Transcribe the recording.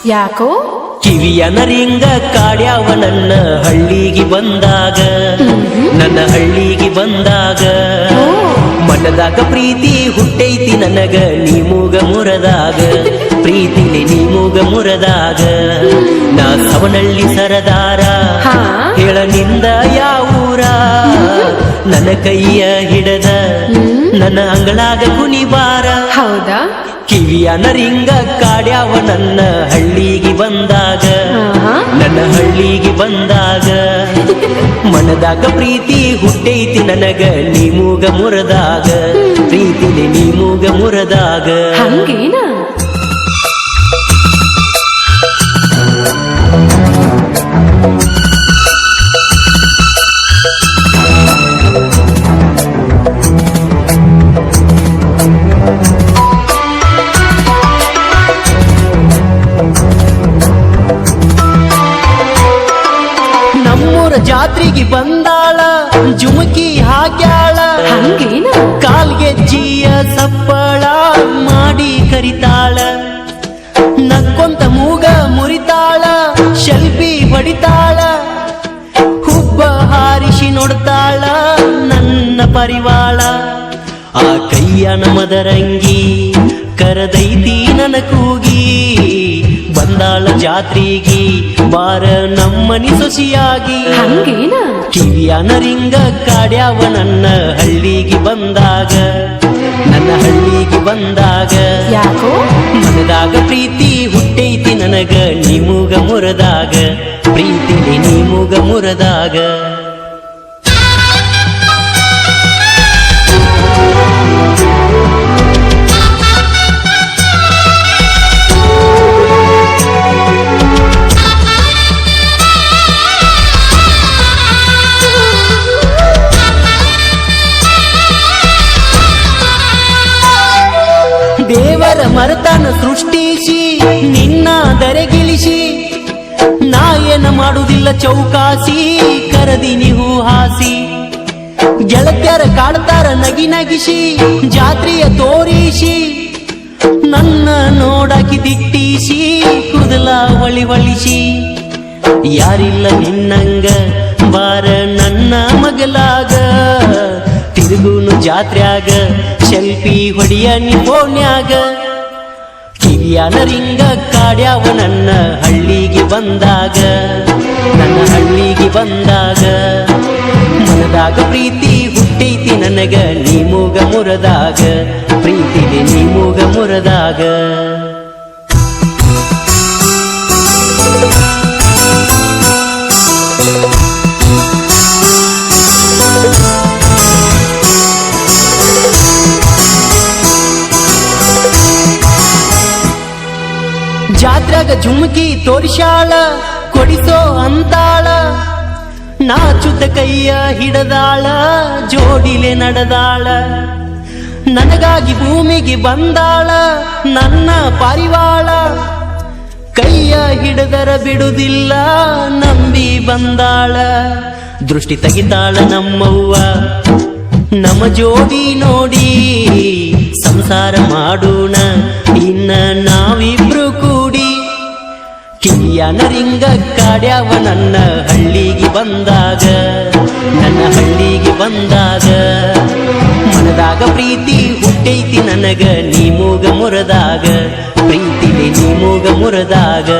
ಯಾಕೋ ಕಿವಿಯ ನರಿಂಗ ಕಾಡ್ಯಾವ ನನ್ನ ಹಳ್ಳಿಗೆ ಬಂದಾಗ ನನ್ನ ಹಳ್ಳಿಗೆ ಬಂದಾಗ ಮನದಾಗ ಪ್ರೀತಿ ಹುಟ್ಟೈತಿ ನನಗ ನೀಮೂಗ ಮುರದಾಗ ಪ್ರೀತಿಲಿ ನೀಮೂಗ ಮುರದಾಗ ನಾ ಸವನಳ್ಳಿ ಸರದಾರ ಹೇಳ ನಿಂದ ಯಾವೂರ ನನ್ನ ಕೈಯ ಹಿಡದ ನನ್ನ ಅಂಗಳಾಗ ಕುಣಿಬಾರ ಹೌದಾ ಕಿವಿಯ ನರಿಂಗ ಕಾಡ್ಯಾವ ನನ್ನ ಹಳ್ಳಿಗೆ ಬಂದಾಗ ನನ್ನ ಹಳ್ಳಿಗೆ ಬಂದಾಗ ಮನದಾಗ ಪ್ರೀತಿ ಹುಟ್ಟೈತಿ ನನಗ ನೀಮೂಗ ಮುರದಾಗ ಪ್ರೀತಿಲಿ ನೀಮೂಗ ಮುರದಾಗ ಹಂಗೇನ ಜಾತ್ರೆಗೆ ಬಂದಾಳ ಜುಮಕಿ ಹಾಕ್ಯಾಳ ಹಂಗೇನ ಕಾಲ್ಗೆಜ್ಜಿಯ ಸಪ್ಪಳ ಮಾಡಿ ಕರಿತಾಳ ನಕ್ಕೊಂತ ಮೂಗ ಮುರಿತಾಳ ಶೆಲ್ಫಿ ಹೊಡಿತಾಳ ಹುಬ್ಬ ಹಾರಿಸಿ ನೋಡ್ತಾಳ ನನ್ನ ಪರಿವಾಳ ಆ ಕೈಯ ನಮದರಂಗಿ ಕರದೈತಿ ನನ್ನ ಕೂಗಿ ಬಂದಾಳ ಜಾತ್ರೆಗೆ ಬಾರ ನಮ್ಮನಿ ಸೊಸಿಯಾಗಿ ಹಂಗೇನ ಕಿವಿಯ ನರಿಂಗ ಕಾಡ್ಯಾವ ನನ್ನ ಹಳ್ಳಿಗೆ ಬಂದಾಗ ನನ್ನ ಹಳ್ಳಿಗೆ ಬಂದಾಗ ಯಾಕೋ ಮನದಾಗ ಪ್ರೀತಿ ಹುಟ್ಟೈತಿ ನನಗ ನೀಮೂಗ ಮುರದಾಗ ಪ್ರೀತಿಲಿ ನೀಮೂಗ ಮುರದಾಗ ದೇವರ ಮರತನ ಸೃಷ್ಟಿಸಿ ನಿನ್ನ ದರೆಗಿಳಿಸಿ ನಾಯನ ಮಾಡುವುದಿಲ್ಲ ಚೌಕಾಸಿ ಕರದಿನಿ ಹೂ ಹಾಸಿ ಗೆಳತ್ಯರ ಕಾಡ್ತಾರ ನಗಿ ನಗಿಸಿ ಜಾತ್ರೆಯ ತೋರಿಸಿ ನನ್ನ ನೋಡಾಕಿ ದಿಟ್ಟಿಸಿ ಕುದಲ ಹೊಳಿ ಹೊಳಿಸಿ ಯಾರಿಲ್ಲ ನಿನ್ನಂಗ ಬಾರ ನನ್ನ ಮಗಲಾಗ ತಿರುಗುನು ಜಾತ್ರ್ಯಾಗ ಶೆಲ್ಫಿ ಹೊಡಿಯ ನಿಪೋಣ್ಯಾಗ ಕಿವಿಯ ನರಿಂಗ ಕಾಡ್ಯಾವ ನನ್ನ ಹಳ್ಳಿಗೆ ಬಂದಾಗ ನನ್ನ ಹಳ್ಳಿಗೆ ಬಂದಾಗ ಮನದಾಗ ಪ್ರೀತಿ ಹುಟ್ಟೈತಿ ನನಗ ನೀಮೂಗ ಮುರದಾಗ ಪ್ರೀತಿಗೆ ನೀಮೂಗ ಮುರದಾಗ ಜಾತ್ರೆಗ ಜುಮ್ಕಿ ತೋರಿಸಾಳ ಕೊಡಿಸೋ ಅಂತಾಳ ನಾಚುತ ಕೈಯ ಹಿಡದಾಳ ಜೋಡಿಲೆ ನಡೆದಾಳ ನನಗಾಗಿ ಭೂಮಿಗೆ ಬಂದಾಳ ನನ್ನ ಪಾರಿವಾಳ ಕೈಯ ಹಿಡದರ ಬಿಡುವುದಿಲ್ಲ ನಂಬಿ ಬಂದಾಳ ದೃಷ್ಟಿ ತೆಗಿತಾಳ ನಮ್ಮವ್ವ ನಮ್ಮ ಜೋಡಿ ನೋಡಿ ಸಂಸಾರ ಮಾಡೋಣ ಇನ್ನ ನಾವಿಬ್ರು ಕೂಡಿ ಕಿವಿಯ ನರಿಂಗ ಕಾಡ್ಯಾವ ನನ್ನ ಹಳ್ಳಿಗೆ ಬಂದಾಗ ನನ್ನ ಹಳ್ಳಿಗೆ ಬಂದಾಗ ಮನದಾಗ ಪ್ರೀತಿ ಹುಟ್ಟೈತಿ ನನಗ ನೀಮೂಗ ಮುರದಾಗ ಪ್ರೀತಿಲಿ ನೀಮೂಗ ಮುರದಾಗ